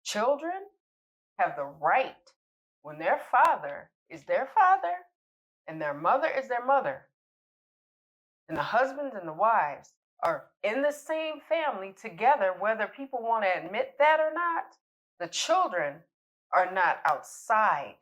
Children have the right, when their father is their father and their mother is their mother, and the husbands and the wives are in the same family together, whether people want to admit that or not, the children are not outside.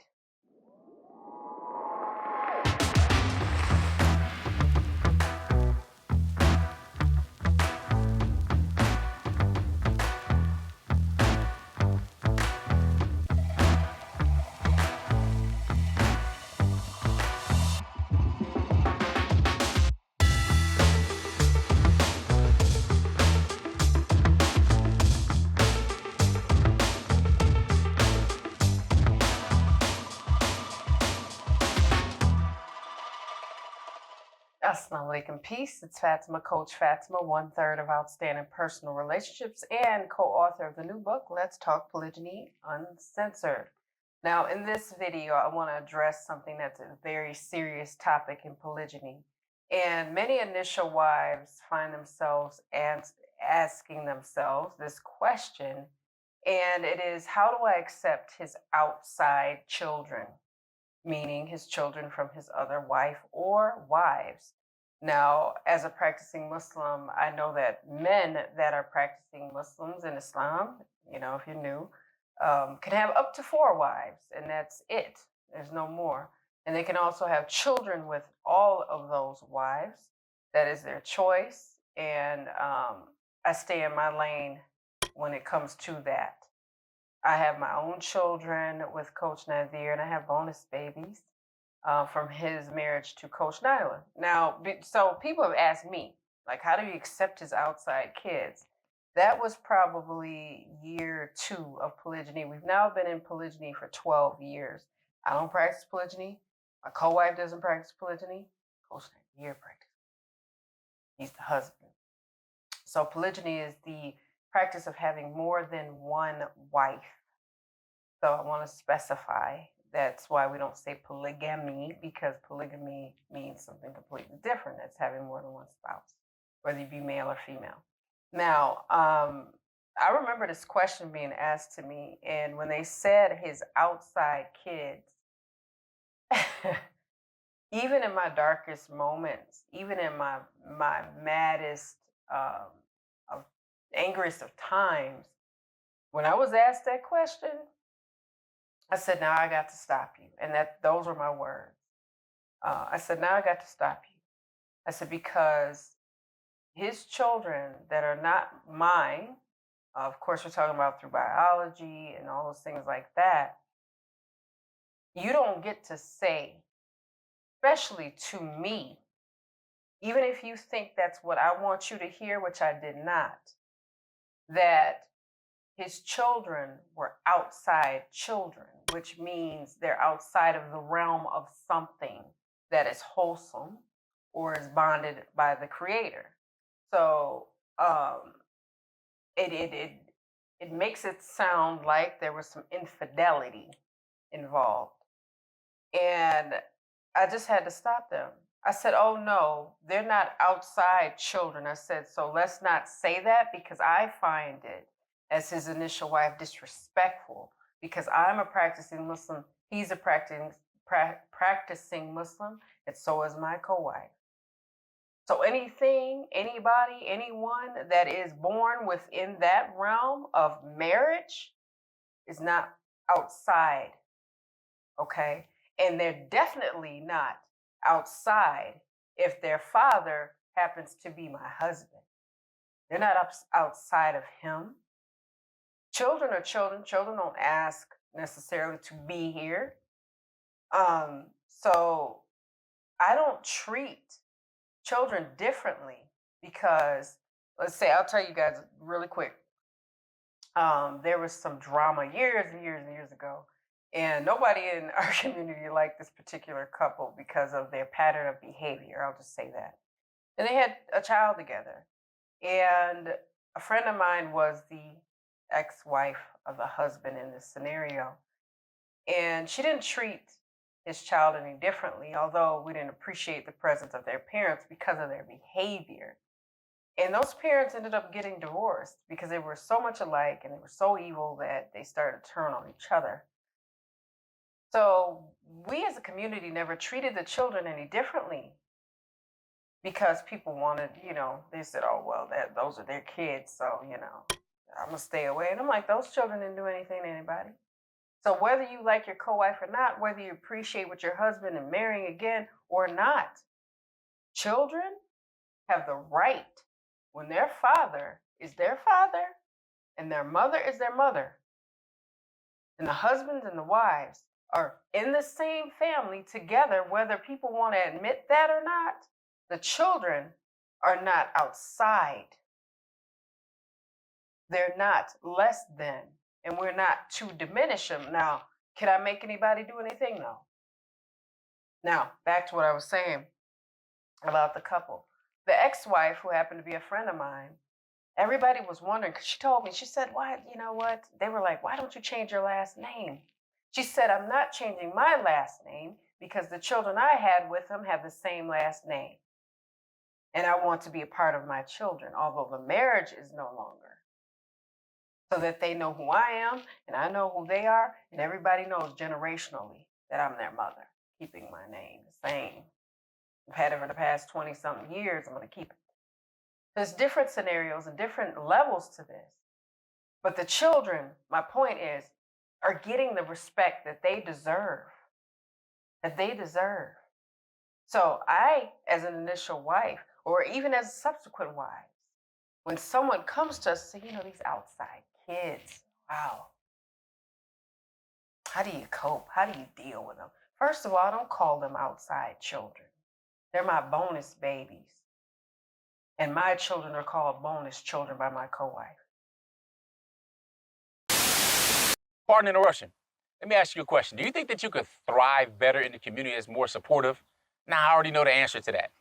Assalamu alaikum, peace. It's Fatimah, Coach Fatimah, 1/3 of Outstanding Personal Relationships and co-author of the new book, Let's Talk Polygyny Uncensored. Now, in this video, I want to address something that's a very serious topic in polygyny. And many initial wives find themselves asking themselves this question, and it is, how do I accept his outside children? Meaning his children from his other wife or wives. Now, as a practicing Muslim, I know that men that are practicing Muslims in Islam, if you're new, can have up to 4 wives, and that's it. There's no more. And they can also have children with all of those wives. That is their choice. And I stay in my lane when it comes to that. I have my own children with Coach Nazir, and I have bonus babies from his marriage to Coach Nyla. Now, so people have asked me, like, how do you accept his outside kids? That was probably year 2 of polygyny. We've now been in polygyny for 12 years. I don't practice polygyny. My co-wife doesn't practice polygyny. Coach Nazir practices. He's the husband. So polygyny is the practice of having more than one wife. So I want to specify that's why we don't say polygamy, because polygamy means something completely different. It's having more than one spouse, whether you be male or female. Now, I remember this question being asked to me, and when they said his outside kids, even in my darkest moments, even in my maddest, of angriest of times, when I was asked that question, I said, now I got to stop you. And those were my words. I said, now I got to stop you. I said, because his children that are not mine, of course, we're talking about through biology and all those things like that, you don't get to say, especially to me, even if you think that's what I want you to hear, which I did not, that his children were outside children, which means they're outside of the realm of something that is wholesome or is bonded by the Creator. So it makes it sound like there was some infidelity involved. And I just had to stop them. I said, oh no, they're not outside children. I said, so let's not say that, because I find it, as his initial wife, disrespectful, because I'm a practicing Muslim, he's a practicing Muslim, and so is my co-wife. So anything, anybody, anyone that is born within that realm of marriage is not outside, okay? And they're definitely not outside if their father happens to be my husband. They're not outside of him. Children are children. Children don't ask necessarily to be here. So I don't treat children differently because, let's say, I'll tell you guys really quick. There was some drama years and years and years ago, and nobody in our community liked this particular couple because of their pattern of behavior. I'll just say that. And they had a child together. And a friend of mine was the ex-wife of the husband in this scenario. And she didn't treat his child any differently, although we didn't appreciate the presence of their parents because of their behavior. And those parents ended up getting divorced because they were so much alike and they were so evil that they started to turn on each other. So we as a community never treated the children any differently because people wanted, they said, oh, well, those are their kids. So, I'm going to stay away. And I'm like, those children didn't do anything to anybody. So whether you like your co-wife or not, whether you appreciate what your husband and marrying again or not, children have the right, when their father is their father and their mother is their mother, and the husbands and the wives are in the same family together, whether people want to admit that or not, the children are not outside. They're not less than, and we're not to diminish them. Now, can I make anybody do anything? No. Now, back to what I was saying about the couple. The ex-wife, who happened to be a friend of mine, everybody was wondering, because she told me, she said, why, you know what? They were like, why don't you change your last name? She said, I'm not changing my last name because the children I had with him have the same last name. And I want to be a part of my children, although the marriage is no longer. So that they know who I am and I know who they are, and everybody knows generationally that I'm their mother, keeping my name the same. I've had it for the past 20-something years. I'm going to keep it. There's different scenarios and different levels to this. But the children, my point is, are getting the respect that they deserve. That they deserve. So I, as an initial wife, or even as subsequent wives, when someone comes to us and say, these outside kids, wow. How do you cope? How do you deal with them? First of all, I don't call them outside children. They're my bonus babies. And my children are called bonus children by my co-wife. Pardon the interruption. Let me ask you a question. Do you think that you could thrive better in the community that's more supportive? Now, I already know the answer to that.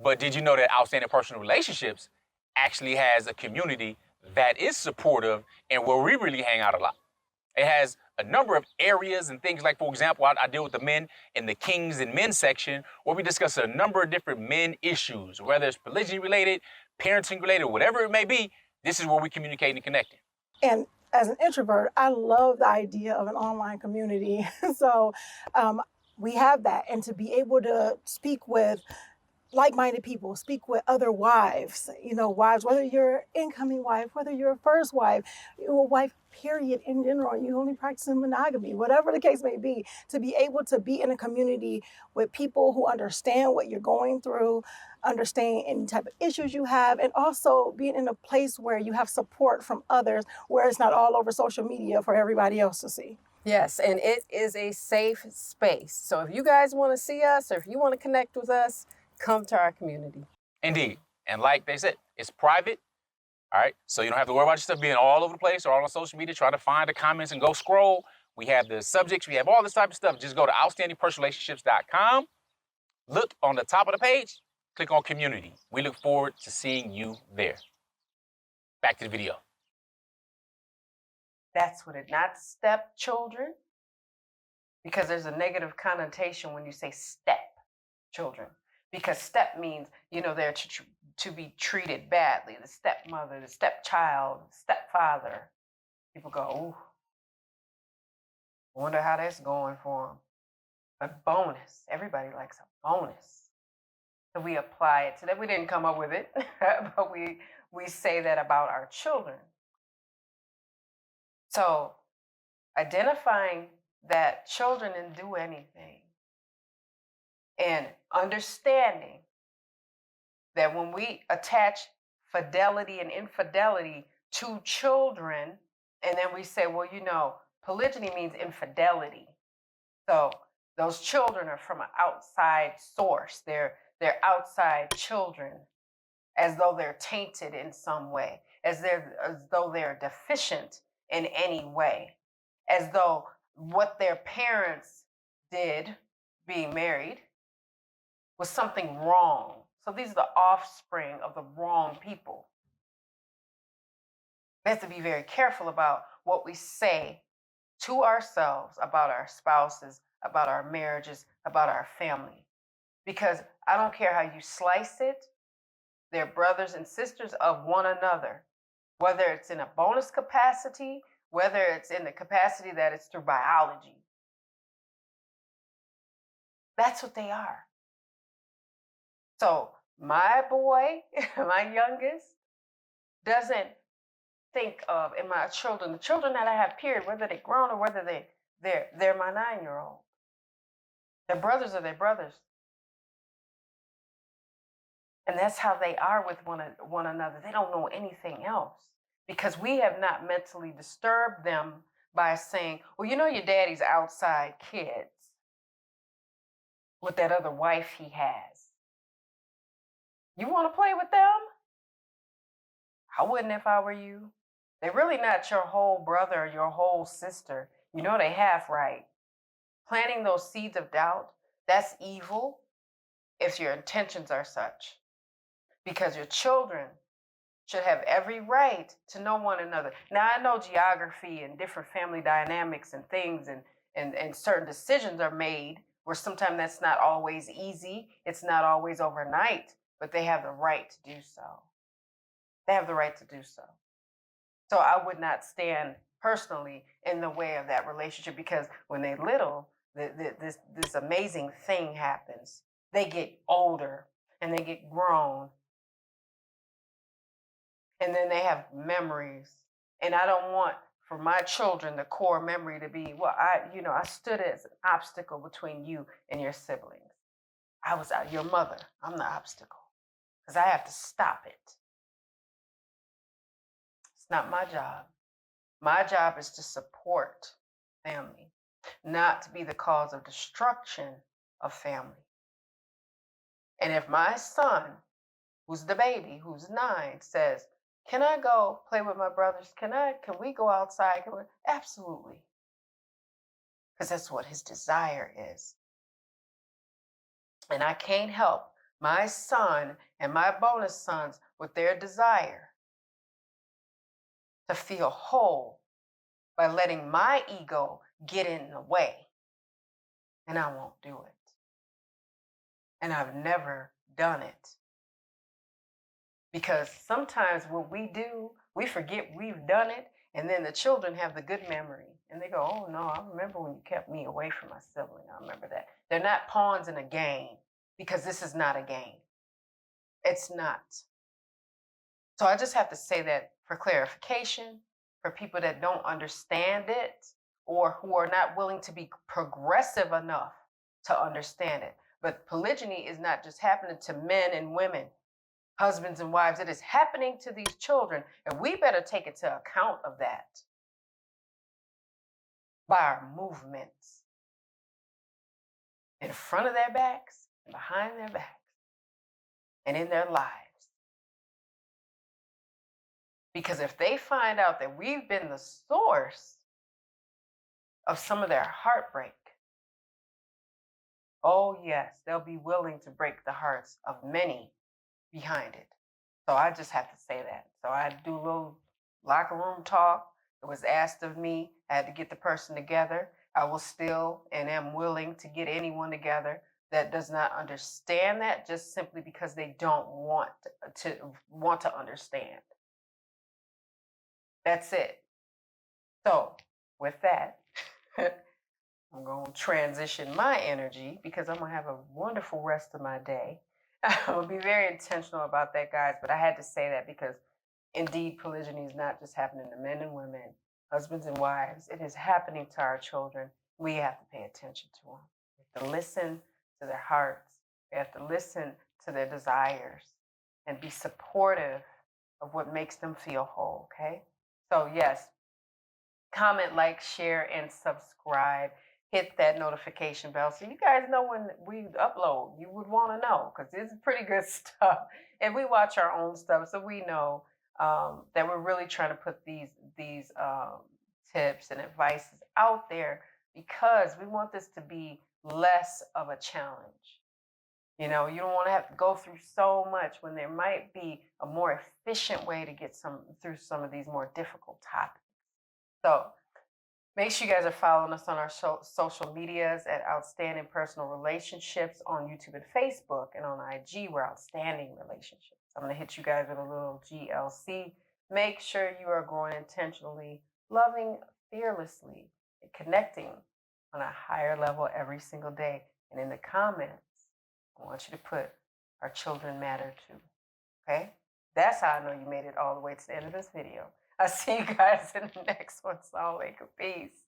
But did you know that Outstanding Personal Relationships actually has a community that is supportive and where we really hang out a lot? It has a number of areas and things like, for example, I deal with the men in the Kings and Men section where we discuss a number of different men issues, whether it's polygyny related, parenting related, whatever it may be. This is where we communicate and connect. And as an introvert, I love the idea of an online community. So we have that. And to be able to speak with like-minded people, speak with other wives, wives, whether you're incoming wife, whether you're a first wife, you're a wife, period, in general, you only practicing monogamy, whatever the case may be, to be able to be in a community with people who understand what you're going through, understand any type of issues you have, and also being in a place where you have support from others, where it's not all over social media for everybody else to see. Yes, and it is a safe space. So if you guys want to see us or if you want to connect with us, come to our community. Indeed. And like they said, it's private. All right. So you don't have to worry about your stuff being all over the place or all on social media. Try to find the comments and go scroll. We have the subjects. We have all this type of stuff. Just go to outstandingpersonalrelationships.com. Look on the top of the page. Click on community. We look forward to seeing you there. Back to the video. That's what it, not stepchildren, because there's a negative connotation when you say stepchildren. Because step means, they're to be treated badly. The stepmother, the stepchild, the stepfather. People go, ooh, I wonder how that's going for them. A bonus. Everybody likes a bonus. So we apply it to that. We didn't come up with it, but we say that about our children. So identifying that children didn't do anything and understanding that when we attach fidelity and infidelity to children, and then we say, well, polygyny means infidelity. So those children are from an outside source. They're outside children, as though they're tainted in some way, as though they're deficient in any way, as though what their parents did, being married, was something wrong. So these are the offspring of the wrong people. We have to be very careful about what we say to ourselves about our spouses, about our marriages, about our family. Because I don't care how you slice it, They're brothers and sisters of one another, whether it's in a bonus capacity, whether it's in the capacity that it's through biology. That's what they are. So my boy, my youngest, doesn't think of, in my children, the children that I have, period, whether they're grown or whether they're my 9-year-old. Their brothers are their brothers. And that's how they are with one another. They don't know anything else because we have not mentally disturbed them by saying, well, you know, your daddy's outside kids with that other wife he has. You want to play with them? I wouldn't if I were you. They're really not your whole brother or your whole sister. You know they half right. Planting those seeds of doubt, that's evil if your intentions are such. Because your children should have every right to know one another. Now, I know geography and different family dynamics and things and certain decisions are made where sometimes that's not always easy. It's not always overnight, but they have the right to do so. They have the right to do so. So I would not stand personally in the way of that relationship because when they're little, this amazing thing happens. They get older and they get grown. And then they have memories. And I don't want for my children the core memory to be, well, I stood as an obstacle between you and your siblings. I was your mother. I'm the obstacle because I have to stop it. It's not my job. My job is to support family, not to be the cause of destruction of family. And if my son, who's the baby, who's 9, says, can I go play with my brothers? Can we go outside? Absolutely. Because that's what his desire is. And I can't help my son and my bonus sons with their desire to feel whole by letting my ego get in the way. And I won't do it. And I've never done it. Because sometimes what we do, we forget we've done it, and then the children have the good memory. And they go, oh no, I remember when you kept me away from my sibling. I remember that. They're not pawns in a game, because this is not a game. It's not. So I just have to say that for clarification, for people that don't understand it, or who are not willing to be progressive enough to understand it. But polygyny is not just happening to men and women, husbands and wives. It is happening to these children, and we better take it to account of that by our movements in front of their backs, and behind their backs, and in their lives. Because if they find out that we've been the source of some of their heartbreak, oh yes, they'll be willing to break the hearts of many behind it. So I just have to say that. So I do a little locker room talk. It was asked of me. I had to get the person together. I will still and am willing to get anyone together that does not understand that just simply because they don't want to understand. That's it. So with that, I'm going to transition my energy because I'm going to have a wonderful rest of my day. I'll be very intentional about that, guys, but I had to say that because indeed polygyny is not just happening to men and women, husbands and wives. It is happening to our children. We have to pay attention to them. We have to listen to their hearts. We have to listen to their desires and be supportive of what makes them feel whole, okay? So yes, comment, like, share, and subscribe. Hit that notification bell so you guys know when we upload. You would want to know because it's pretty good stuff. And we watch our own stuff, so we know that we're really trying to put these tips and advices out there because we want this to be less of a challenge. You know, you don't want to have to go through so much when there might be a more efficient way to get through some of these more difficult topics. So make sure you guys are following us on our social medias at Outstanding Personal Relationships on YouTube and Facebook, and on IG, we're Outstanding Relationships. I'm going to hit you guys with a little GLC. Make sure you are growing intentionally, loving fearlessly, and connecting on a higher level every single day. And in the comments, I want you to put, our children matter too. Okay? That's how I know you made it all the way to the end of this video. I'll see you guys in the next one. Assalamu alaikum. Peace.